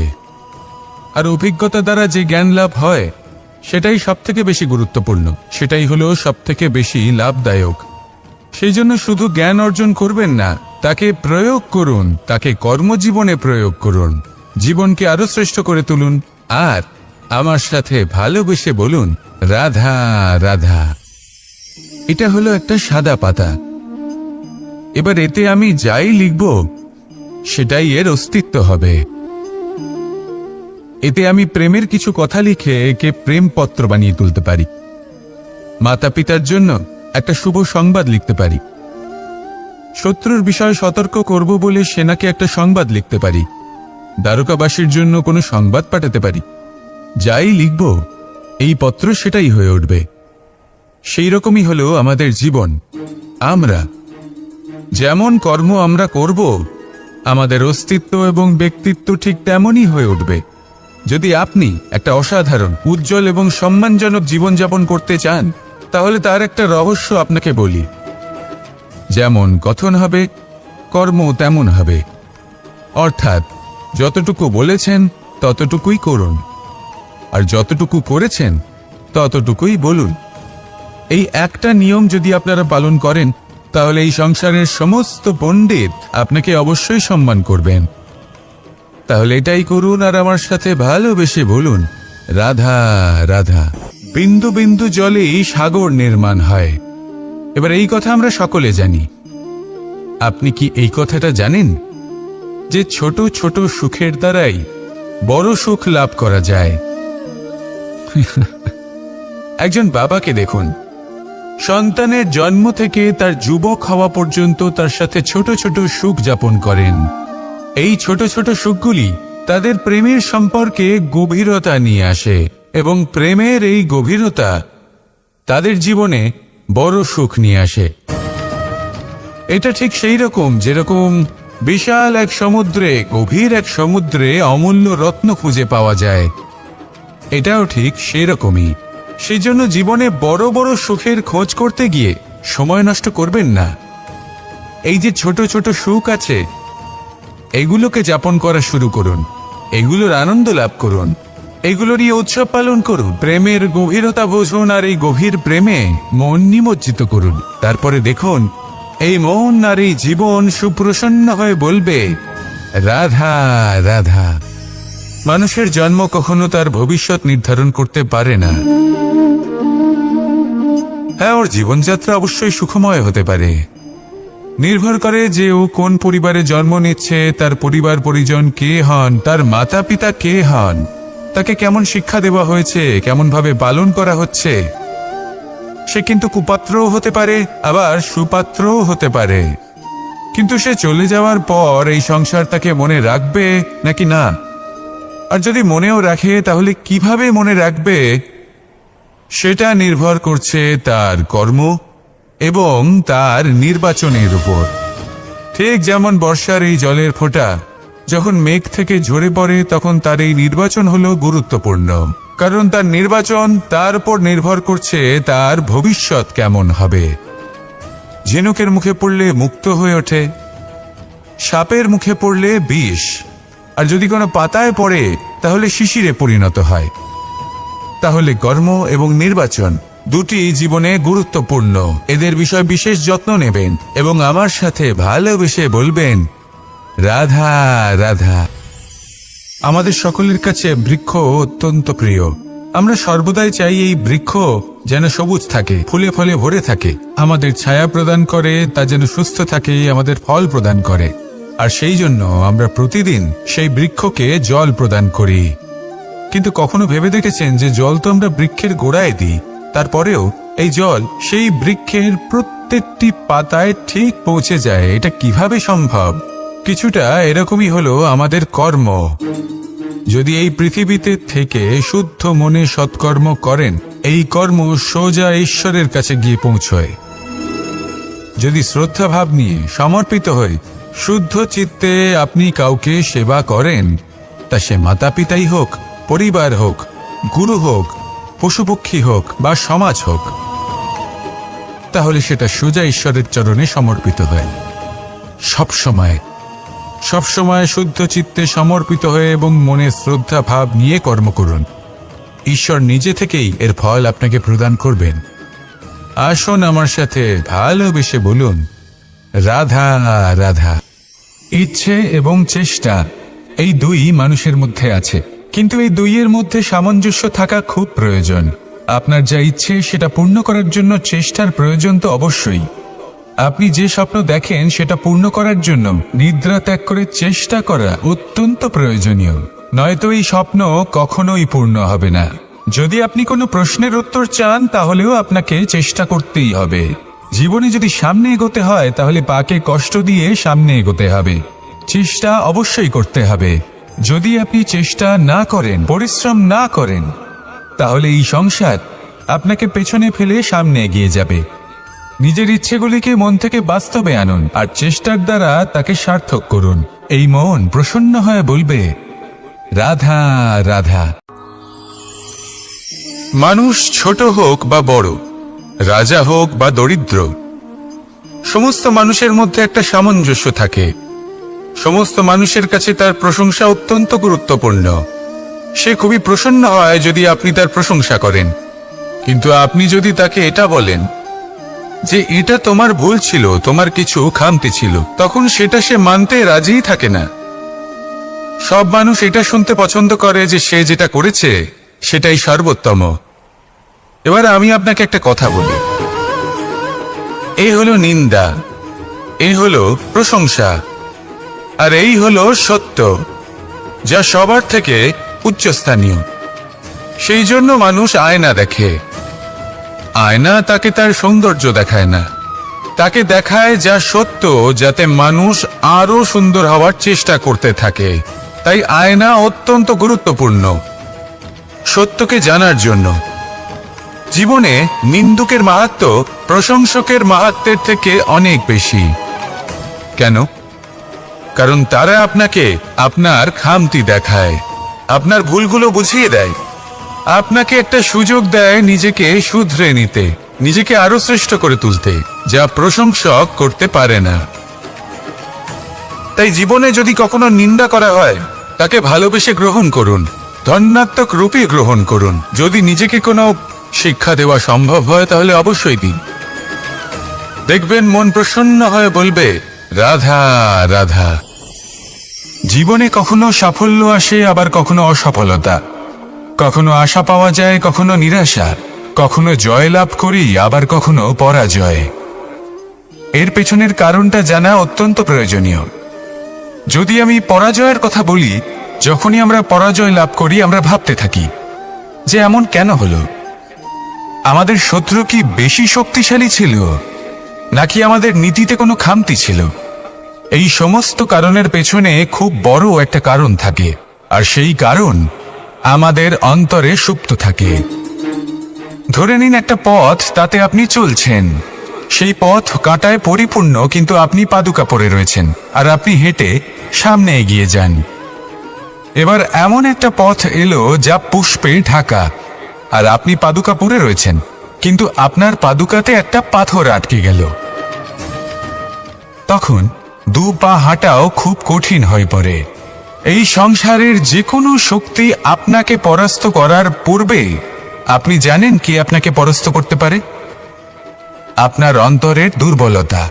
আর অভিজ্ঞতা দ্বারা যে জ্ঞান লাভ হয় সেটাই সবথেকে বেশি গুরুত্বপূর্ণ, সেটাই হলো সবথেকে বেশি লাভদায়ক। সেই জন্য শুধু জ্ঞান অর্জন করবেন না, তাকে প্রয়োগ করুন, তাকে কর্মজীবনে প্রয়োগ করুন, জীবনকে আরো শ্রেষ্ঠ করে তুলুন। আর আমার সাথে ভালোবেসে বলুন, রাধা রাধা। এটা হলো একটা সাদা পাতা। এবার এতে আমি যাই লিখব সেটাই এর অস্তিত্ব হবে। এতে আমি প্রেমের কিছু কথা লিখে একে প্রেমপত্র বানিয়ে তুলতে পারি। মাতা পিতার জন্য একটা শুভ সংবাদ লিখতে পারি। শত্রুর বিষয়ে সতর্ক করব বলে সেনাকে একটা সংবাদ লিখতে পারি। দ্বারকাবাসীর জন্য কোনো সংবাদ পাঠাতে পারি। যাই লিখব এই পত্র সেটাই হয়ে উঠবে। সেই রকমই হলো আমাদের জীবন। আমরা যেমন কর্ম আমরা করব, আমাদের অস্তিত্ব এবং ব্যক্তিত্ব ঠিক তেমনই হয়ে উঠবে। যদি আপনি একটা অসাধারণ, উজ্জ্বল এবং সম্মানজনক জীবনযাপন করতে চান, তাহলে তার একটা রহস্য আপনাকে বলি। যেমন কথন হবে, কর্ম তেমন হবে। অর্থাৎ যতটুকু বলেছেন ততটুকুই করুন, আর যতটুকু করেছেন ততটুকুই বলুন। এই একটা নিয়ম যদি আপনারা পালন করেন, তাহলে এই সংসারের সমস্ত পণ্ডিত আপনাকে অবশ্যই সম্মান করবেন। তাহলে এটাই করুন আর আমার সাথে ভালোবেসে বলুন, রাধা রাধা। বিন্দু বিন্দু জলেই সাগর নির্মাণ হয়। এবার এই কথা আমরা সকলে জানি। আপনি কি এই কথাটা জানেন যে ছোট ছোট সুখের দ্বারাই বড় সুখ লাভ করা যায়? একজন বাবাকে দেখুন, সন্তানের জন্ম থেকে তার যুবক হওয়া পর্যন্ত তার সাথে ছোট ছোট সুখ যাপন করেন। এই ছোট ছোট সুখগুলি তাদের প্রেমের সম্পর্কে গভীরতা নিয়ে আসে এবং প্রেমের এই গভীরতা তাদের জীবনে বড় সুখ নিয়ে আসে। এটা ঠিক সেই রকম যেরকম বিশাল এক সমুদ্রে, গভীর এক সমুদ্রে অমূল্য রত্ন খুঁজে পাওয়া যায়। এটাও ঠিক সেরকমই। সেই জন্য জীবনে বড় বড় সুখের খোঁজ করতে গিয়ে সময় নষ্ট করবেন না। এই যে ছোট ছোট সুখ আছে, এগুলোকে যাপন করা শুরু করুন, এগুলোর আনন্দ লাভ করুন, এগুলো নিয়ে উৎসব পালন করুন। প্রেমের গভীরতা বুঝুন আর এই গভীর প্রেমে মন নিমজ্জিত করুন। তারপরে দেখুন এই মন আর এই জীবন সুপ্রসন্ন হয়ে বলবে, রাধা রাধা। মানুষের জন্ম কখনো তার ভবিষ্যৎ নির্ধারণ করতে পারে না। হ্যাঁ, ওর জীবনযাত্রা অবশ্যই সুখময় হতে পারে, নির্ভর করে যে ও কোন পরিবারে জন্ম নিচ্ছে, তার পরিবার পরিজন কে হন, তার মাতা পিতা কে হন, তাকে কেমন শিক্ষা দেওয়া হয়েছে, কেমন ভাবে পালন করা হচ্ছে। সে কিন্তু কুপাত্রও হতে পারে, আবার সুপাত্রও হতে পারে। কিন্তু সে চলে যাওয়ার পর এই সংসার তাকে মনে রাখবে নাকি না, আর যদি মনেও রাখে তাহলে কিভাবে মনে রাখবে, সেটা নির্ভর করছে তার কর্ম এবং তার নির্বাচনের উপর। ঠিক যেমন বর্ষার এই জলের ফোঁটা যখন মেঘ থেকে ঝরে পড়ে, তখন তার এই নির্বাচন হলো গুরুত্বপূর্ণ, কারণ তার নির্বাচন তার উপর নির্ভর করছে তার ভবিষ্যৎ কেমন হবে। ঝিনুকের মুখে পড়লে মুক্ত হয়ে ওঠে, সাপের মুখে পড়লে বিষ, আর যদি কোনো পাতায় পড়ে তাহলে শিশিরে পরিণত হয়। তাহলে কর্ম এবং নির্বাচন দুটি জীবনে গুরুত্বপূর্ণ। এদের বিষয় বিশেষ যত্ন নেবেন এবং আমার সাথে ভালোবেসে বলবেন, রাধা রাধা। আমাদের সকলের কাছে বৃক্ষ অত্যন্ত প্রিয়। আমরা সর্বদাই চাই এই বৃক্ষ যেন সবুজ থাকে, ফুলে ফলে ভরে থাকে, আমাদের ছায়া প্রদান করে, তা যেন সুস্থ থাকে, আমাদের ফল প্রদান করে। আর সেই জন্য আমরা প্রতিদিন সেই বৃক্ষকে জল প্রদান করি। কিন্তু কখনো ভেবে দেখেছেন যে জল তো আমরা বৃক্ষের গোড়ায় দিই, তারপরেও এই জল সেই বৃক্ষের প্রত্যেকটি পাতায় ঠিক পৌঁছে যায়? এটা কিভাবে সম্ভব? কিছুটা এরকমই হলো আমাদের কর্ম। যদি এই পৃথিবীতে থেকে শুদ্ধ মনে সৎকর্ম করেন, এই কর্ম সোজা ঈশ্বরের কাছে গিয়ে পৌঁছয়। যদি শ্রদ্ধা ভাব নিয়ে সমর্পিত হয়ে শুদ্ধ চিত্তে আপনি কাউকে সেবা করেন, তা সে মাতা পিতাই হোক, পরিবার হোক, গুরু হোক, পশুপক্ষী হোক বা সমাজ হোক, তাহলে সেটা সোজা ঈশ্বরের চরণে সমর্পিত হয়। সবসময় শুদ্ধ চিত্তে সমর্পিত হয়ে এবং মনে শ্রদ্ধা ভাব নিয়ে কর্ম করুন। ঈশ্বর নিজে থেকেই এর ফল আপনাকে প্রদান করবেন। আসুন আমার সাথে ভালোবেসে বলুন, রাধা রাধা। ইচ্ছে এবং চেষ্টা এই দুই মানুষের মধ্যে আছে, কিন্তু এই দুইয়ের মধ্যে সামঞ্জস্য থাকা খুব প্রয়োজন। আপনার যা ইচ্ছে সেটা পূর্ণ করার জন্য চেষ্টার প্রয়োজন তো অবশ্যই। আপনি যে স্বপ্ন দেখেন সেটা পূর্ণ করার জন্য নিদ্রা ত্যাগ করে চেষ্টা করা অত্যন্ত প্রয়োজনীয়, নয়তো এই স্বপ্ন কখনোই পূর্ণ হবে না। যদি আপনি কোনো প্রশ্নের উত্তর চান তাহলেও আপনাকে চেষ্টা করতেই হবে। জীবনে যদি সামনে এগোতে হয় তাহলে পাকে কষ্ট দিয়ে সামনে এগোতে হবে, চেষ্টা অবশ্যই করতে হবে। যদি আপনি চেষ্টা না করেন, পরিশ্রম না করেন, তাহলে এই সংসার আপনাকে পেছনে ফেলে সামনে এগিয়ে যাবে। নিজের ইচ্ছেগুলিকে মন থেকে বাস্তবে আনুন আর চেষ্টার দ্বারা তাকে সার্থক করুন। এই মন প্রসন্ন হয়ে বলবে, রাধা রাধা। মানুষ ছোট হোক বা বড়, রাজা হোক বা দরিদ্র, সমস্ত মানুষের মধ্যে একটা সামঞ্জস্য থাকে। সমস্ত মানুষের কাছে তার প্রশংসা অত্যন্ত গুরুত্বপূর্ণ। সে খুবই প্রসন্ন হয় যদি আপনি তার প্রশংসা করেন, কিন্তু আপনি যদি তাকে এটা বলেন যে এটা তোমার ভুল ছিল, তোমার কিছু খামতি ছিল, তখন সেটা সে মানতে রাজিই থাকে না। সব মানুষ এটা শুনতে পছন্দ করে যে সে যেটা করেছে সেটাই সর্বোত্তম। এবার আমি আপনাকে একটা কথা বলি, এই হলো নিন্দা, এই হলো প্রশংসা, আর এই হলো সত্য, যা সবার থেকে উচ্চস্থানীয়। সেই জন্য মানুষ আয়না দেখে। আয়না তাকে তার সৌন্দর্য দেখায় না, তাকে দেখায় যা সত্য, যাতে মানুষ আরো সুন্দর হওয়ার চেষ্টা করতে থাকে। তাই আয়না অত্যন্ত গুরুত্বপূর্ণ সত্যকে জানার জন্য। জীবনে নিন্দুকের মাহাত্ম্য প্রশংসকের মাহাত্ম্যের থেকে অনেক বেশি। কেন? কারণ তারা আপনাকে আপনার খামতি দেখায়, আপনার ভুলগুলো বুঝিয়ে দেয়, আপনাকে একটা সুযোগ দেয় নিজেকে শুধরে নিতে, নিজেকে আরো শ্রেষ্ঠ করে তুলতে, যা প্রশংসক করতে পারে না। তাই জীবনে যদি কখনো নিন্দা করা হয়, তাকে ভালোবেসে গ্রহণ করুন, ধন্যাত্মক রূপে গ্রহণ করুন। যদি নিজেকে কোনো শিক্ষা দেওয়া সম্ভব হয় তাহলে অবশ্যই দিন। দেখবেন মন প্রসন্ন হয়ে বলবে, রাধা রাধা। জীবনে কখনো সাফল্য আসে, আবার কখনো অসফলতা, কখনো আশা পাওয়া যায়, কখনো নিরাশা, কখনো জয় লাভ করি, আবার কখনো পরাজয়। এর পেছনের কারণটা জানা অত্যন্ত প্রয়োজনীয়। যদি আমি পরাজয়ের কথা বলি, যখনই আমরা পরাজয় লাভ করি আমরা ভাবতে থাকি যে এমন কেন হলো? আমাদের শত্রু কি বেশি শক্তিশালী ছিল, নাকি আমাদের নীতিতে কোনো খামতি ছিল? এই সমস্ত কারণের পেছনে খুব বড় একটা কারণ থাকে, আর সেই কারণ আমাদের অন্তরে সুপ্ত থাকে। ধরে নিন একটা পথ, তাতে আপনি চলছেন, সেই পথ কাঁটায় পরিপূর্ণ, কিন্তু আপনি পাদুকা পরে রয়েছেন আর আপনি হেঁটে সামনে এগিয়ে যান। এবার এমন একটা পথ এলো যা পুষ্পে ঢাকা, আর আপনি পাদুকা পরে রয়েছেন, কিন্তু আপনার পাদুকাতে একটা পাথর আটকে গেল। তখন দু পা হাঁটাও খুব কঠিন হয়ে পড়ে। এই সংসারের যে কোনো শক্তি আপনাকে পরাস্ত করার পূর্বে আপনি জানেন কি আপনাকে পরাস্ত করতে পারে? আপনার অন্তরের দুর্বলতা,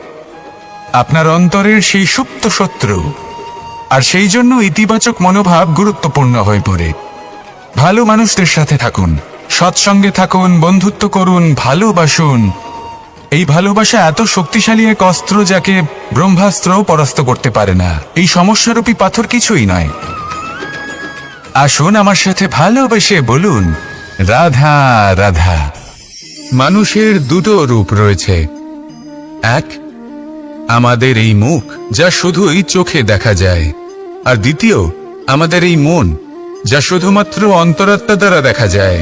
আপনার অন্তরের সেই সুপ্ত শত্রু। আর সেই জন্য ইতিবাচক মনোভাব গুরুত্বপূর্ণ হয়ে পড়ে। ভালো মানুষদের সাথে থাকুন, সৎসঙ্গে থাকুন, বন্ধুত্ব করুন, ভালোবাসুন। এই ভালোবাসা এত শক্তিশালী এক অস্ত্র যাকে ব্রহ্মাস্ত্রও পরাস্ত করতে পারে না। এই সমস্যারূপী পাথর কিছুই নয়। আসুন আমার সাথে ভালোবেসে বলুন, রাধা রাধা। মানুষের দুটো রূপ রয়েছে। এক, আমাদের এই মুখ, যা শুধুই চোখে দেখা যায়, আর দ্বিতীয় আমাদের এই মন, যা শুধুমাত্র অন্তরাত্মা দ্বারা দেখা যায়।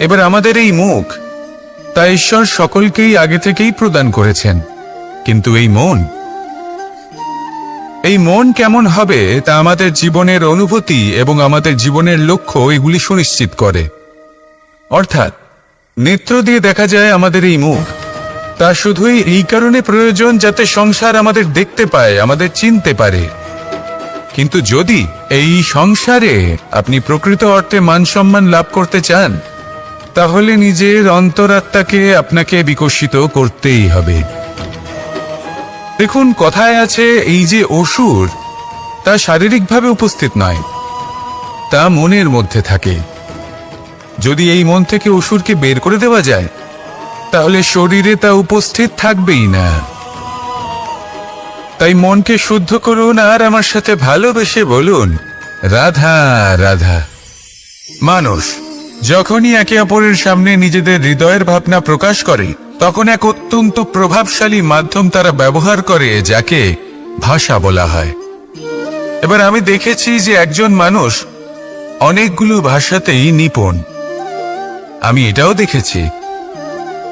এবার আমাদের এই মুখ, তা ঈশ্বর সকলকেই আগে থেকেই প্রদান করেছেন, কিন্তু এই মন কেমন হবে তা আমাদের জীবনের অনুভূতি এবং আমাদের জীবনের লক্ষ্য এগুলি সুনিশ্চিত করে। অর্থাৎ নেত্র দিয়ে দেখা যায় আমাদের এই মুখ, তা শুধুই এই কারণে প্রয়োজন যাতে সংসার আমাদের দেখতে পায়, আমাদের চিনতে পারে। কিন্তু যদি এই সংসারে আপনি প্রকৃত অর্থে মান সম্মান লাভ করতে চান, তাহলে নিজের অন্তরাত্মাকে আপনাকে বিকশিত করতেই হবে। দেখুন, কথায় আছে এই যে অসুর, তা শারীরিকভাবে উপস্থিত নয়, তা মনের মধ্যে থাকে। যদি এই মন থেকে অসুরকে বের করে দেওয়া যায়, তাহলে শরীরে তা উপস্থিত থাকবেই না। তাই মনকে শুদ্ধ করুন আর আমার সাথে ভালোবেসে বলুন, রাধা রাধা। মানুষ যখনই একে অপরের সামনে নিজেদের হৃদয়ের ভাবনা প্রকাশ করে, তখন এক অত্যন্ত প্রভাবশালী মাধ্যম তারা ব্যবহার করে, যাকে ভাষা বলা হয়। এবার আমি দেখেছি যে একজন মানুষ অনেকগুলো ভাষাতেই নিপুণ। আমি এটাও দেখেছি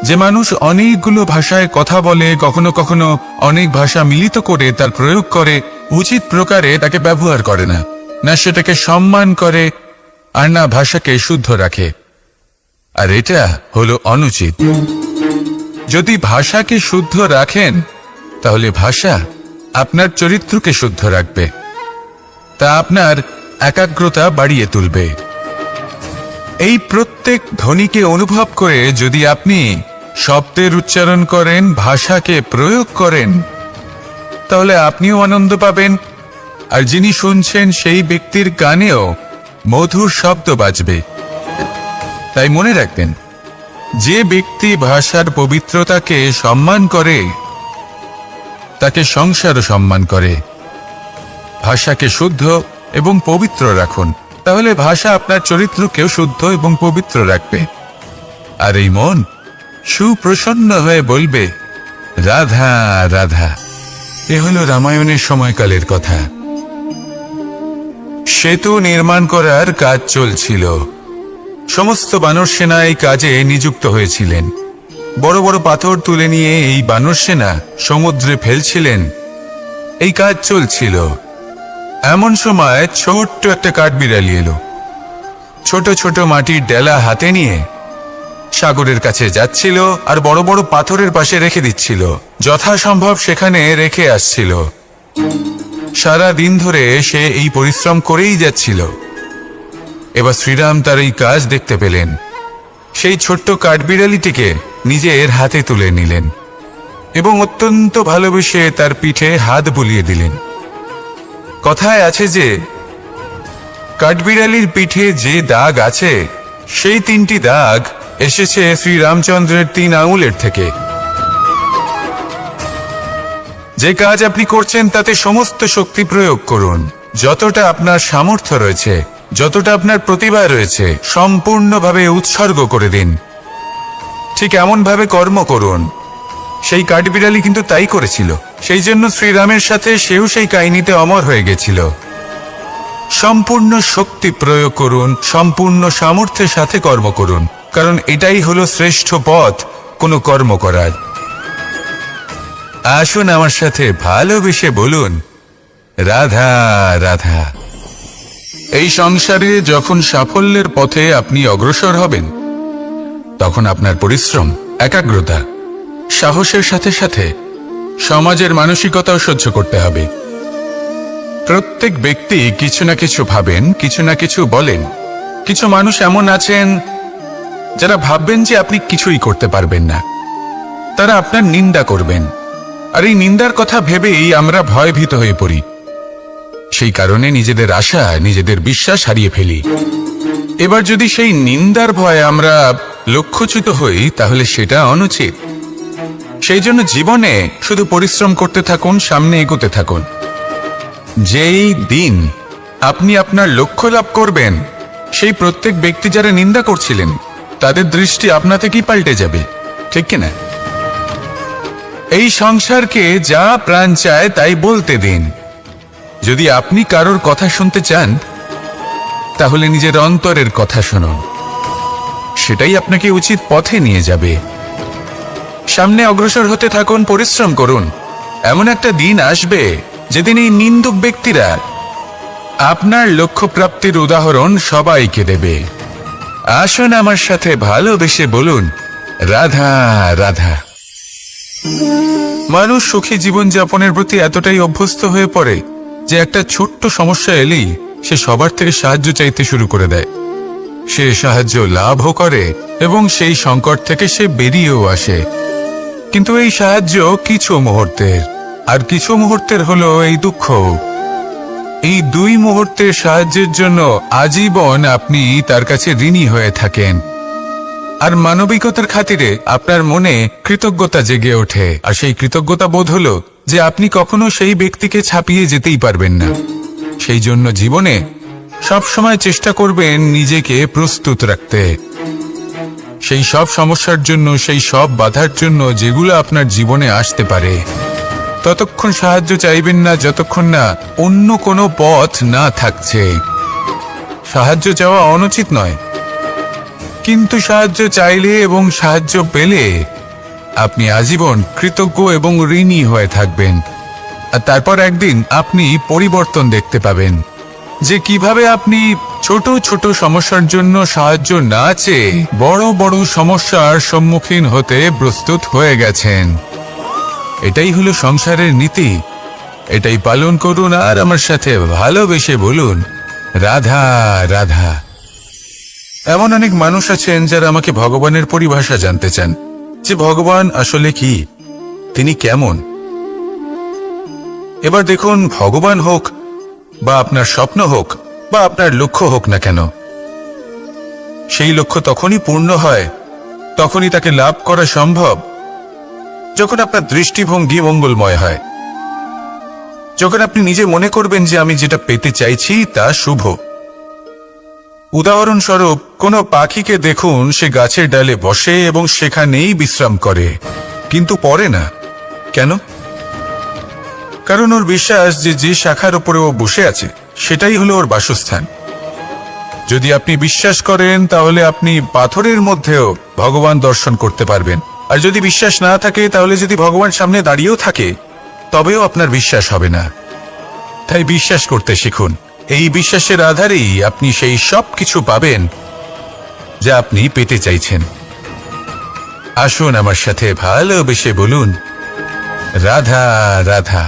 যে মানুষ অনেকগুলো ভাষায় কথা বলে, কখনো কখনো অনেক ভাষা মিলিত করে তার প্রয়োগ করে, উচিত প্রকারে তাকে ব্যবহার করে না, না সেটাকে সম্মান করে, আর না ভাষাকে শুদ্ধ রাখে। আর এটা হলো অনুচিত। যদি ভাষাকে শুদ্ধ রাখেন, তাহলে ভাষা আপনার চরিত্রকে শুদ্ধ রাখবে, তা আপনার একাগ্রতা বাড়িয়ে তুলবে। এই প্রত্যেক ধ্বনিকে অনুভব করে যদি আপনি শব্দের উচ্চারণ করেন, ভাষাকে প্রয়োগ করেন, তাহলে আপনিও আনন্দ পাবেন, আর যিনি শুনছেন সেই ব্যক্তির কানেও মধুর শব্দ বাজবে। তাই মনে রাখবেন, যে ব্যক্তি ভাষার পবিত্রতাকে সম্মান করে, তাকে সংসারও সম্মান করে। ভাষাকে শুদ্ধ এবং পবিত্র রাখুন, তাহলে ভাষা আপনার চরিত্রকেও শুদ্ধ এবং পবিত্র রাখবে। আর এই মন সুপ্রসন্ন হয়ে বলবে, রাধা রাধা। এ হলো রামায়ণের সময়কালের কথা। সেতু নির্মাণ করার কাজ চলছিল। সমস্ত বানর সেনা এই কাজে নিযুক্ত হয়েছিলেন। বড় বড় পাথর তুলে নিয়ে এই বানর সেনা সমুদ্রে ফেলছিলেন। এই কাজ চলছিল। এমন সময় ছোট্ট একটা কাঠবিড়ালি এলো। ছোট ছোট মাটির ডেলা হাতে নিয়ে সাগরের কাছে যাচ্ছিল আর বড় বড় পাথরের পাশে রেখে দিচ্ছিল, যথাসম্ভব সেখানে রেখে আসছিল। সারা দিন ধরে সে এই পরিশ্রম করেই যাচ্ছিল। এবার শ্রীরাম তার এই কাজ দেখতে পেলেন। সেই ছোট্ট কাঠবিড়ালিটিকে নিজের হাতে তুলে নিলেন এবং অত্যন্ত ভালোবেসে তার পিঠে হাত বুলিয়ে দিলেন। কথায় আছে যে কাঠবিড়ালির পিঠে যে দাগ আছে সেই 3টি দাগ এসেছে শ্রীরামচন্দ্রের 3 আঙুলের থেকে। যে কাজ আপনি করছেন তাতে সমস্ত শক্তি প্রয়োগ করুন, যতটা আপনার সামর্থ্য রয়েছে, যতটা আপনার প্রতিভা রয়েছে, সম্পূর্ণভাবে উৎসর্গ করে দিন। ঠিক এমন ভাবে কর্ম করুন। সেই কাঠবিড়ালি কিন্তু তাই করেছিল। সেই জন্য শ্রীরামের সাথে সেও সেই কাহিনীতে অমর হয়ে গেছিল। সম্পূর্ণ শক্তি প্রয়োগ করুন, সম্পূর্ণ সামর্থ্যের সাথে কর্ম করুন, কারণ এটাই হলো শ্রেষ্ঠ পথ কোনো কর্ম করার। আসুন আমার সাথে ভালোবেসে বলুন, রাধা রাধা। এই সংসারে যখন সাফল্যের পথে আপনি অগ্রসর হবেন, তখন আপনার পরিশ্রম, একাগ্রতা, সাহসের সাথে সাথে সমাজের মানসিকতাও সহ্য করতে হবে। প্রত্যেক ব্যক্তি কিছু না কিছু ভাবেন, কিছু না কিছু বলেন। কিছু মানুষ এমন আছেন যারা ভাববেন যে আপনি কিছুই করতে পারবেন না। তারা আপনার নিন্দা করবেন, আর এই নিন্দার কথা ভেবেই আমরা ভয়ভীত হয়ে পড়ি। সেই কারণে নিজেদের আশা, নিজেদের বিশ্বাস হারিয়ে ফেলি। এবার যদি সেই নিন্দার ভয়ে আমরা লক্ষ্যচ্যুত হই, তাহলে সেটা অনুচিত। সেই জন্য জীবনে শুধু পরিশ্রম করতে থাকুন, সামনে এগোতে থাকুন। যেই দিন আপনি আপনার লক্ষ্য লাভ করবেন, সেই প্রত্যেক ব্যক্তি যারা নিন্দা করছিলেন তাদের দৃষ্টি আপনা থেকেই পাল্টে যাবে, ঠিক কিনা? এই সংসারকে যা প্রাণ চায় তাই বলতে দিন। যদি আপনি কারোর কথা শুনতে চান, তাহলে নিজের অন্তরের কথা শুনুন। সেটাই আপনাকে উচিত পথে নিয়ে যাবে। সামনে অগ্রসর হতে থাকুন, পরিশ্রম করুন। এমন একটা দিন আসবে যেদিন এই নিন্দুক ব্যক্তিরা আপনার লক্ষ্য প্রাপ্তির উদাহরণ সবাইকে দেবে। আসুন আমার সাথে ভালোবেসে বলুন, রাধা রাধা। মানুষ সুখী জীবনযাপনের প্রতি এতটাই অভ্যস্ত হয়ে পড়ে যে একটা ছোট্ট সমস্যা এলেই সে সবার থেকে সাহায্য চাইতে শুরু করে দেয়। সে সাহায্য লাভও করে এবং সেই সংকট থেকে সে বেরিয়েও আসে। কিন্তু এই সাহায্য কিছু মুহূর্তের, আর কিছু মুহূর্তের হলো এই দুঃখ। এই 2 মুহূর্তের সাহায্যের জন্য আজীবন আপনি তার কাছে ঋণী হয়ে থাকেন। আর মানবিকতার খাতিরে আপনার মনে কৃতজ্ঞতা জেগে ওঠে। আর সেই কৃতজ্ঞতা বোধ হলো যে আপনি কখনো সেই ব্যক্তিকে ছাপিয়ে যেতেই পারবেন না। সেই জন্য জীবনে সবসময় চেষ্টা করবেন নিজেকে প্রস্তুত রাখতে, সেই সব সমস্যার জন্য, সেই সব বাধার জন্য যেগুলো আপনার জীবনে আসতে পারে। ততক্ষণ সাহায্য চাইবেন না যতক্ষণ না অন্য কোনো পথ না থাকছে। সাহায্য চাওয়া অনুচিত নয়, কিন্তু সাহায্য চাইলে এবং সাহায্য পেলে আপনি আজীবন কৃতজ্ঞ এবং ঋণী হয়ে থাকবেন। আর তারপর একদিন আপনি পরিবর্তন দেখতে পাবেন যে কিভাবে আপনি ছোট ছোট সমস্যার জন্য সাহায্য না চেয়ে বড় বড় সমস্যার সম্মুখীন হতে প্রস্তুত হয়ে গেছেন। এটাই হলো সংসারের নীতি। এটাই পালন করুন আর আমার সাথে ভালোবেসে বলুন, রাধা রাধা। এমন অনেক মানুষ আছেন যারা আমাকে ভগবানের পরিভাষা জানতে চান, যে ভগবান আসলে কি, তিনি কেমন। এবার দেখুন, ভগবান হোক বা আপনার স্বপ্ন হোক বা আপনার লক্ষ্য হোক না কেন, সেই লক্ষ্য তখনই পূর্ণ হয়, তখনই তাকে লাভ করা সম্ভব যখন আপনার দৃষ্টিভঙ্গি মঙ্গলময় হয়। যখন আপনি নিজে মনে করবেন যে আমি যেটা পেতে চাইছি তা শুভ। উদাহরণস্বরূপ, কোনো পাখিকে দেখুন, সে গাছের ডালে বসে এবং সেখানেই বিশ্রাম করে, কিন্তু পড়ে না। কেন? কারণ ওর বিশ্বাস যে যে শাখার উপরে ও বসে আছে সেটাই হলো ওর বাসস্থান। যদি আপনি বিশ্বাস করেন তাহলে আপনি পাথরের মধ্যেও ভগবান দর্শন করতে পারবেন। আর যদি বিশ্বাস না থাকে, তাহলে যদি ভগবান সামনে দাঁড়িয়েও থাকে তবেও আপনার বিশ্বাস হবে না। তাই বিশ্বাস করতে শিখুন। এই বিশ্বাসের আধারেই আপনি সেই সব কিছু পাবেন যা আপনি পেতে চাইছেন। আসুন আমার সাথে ভালোবেসে বলুন, রাধা রাধা।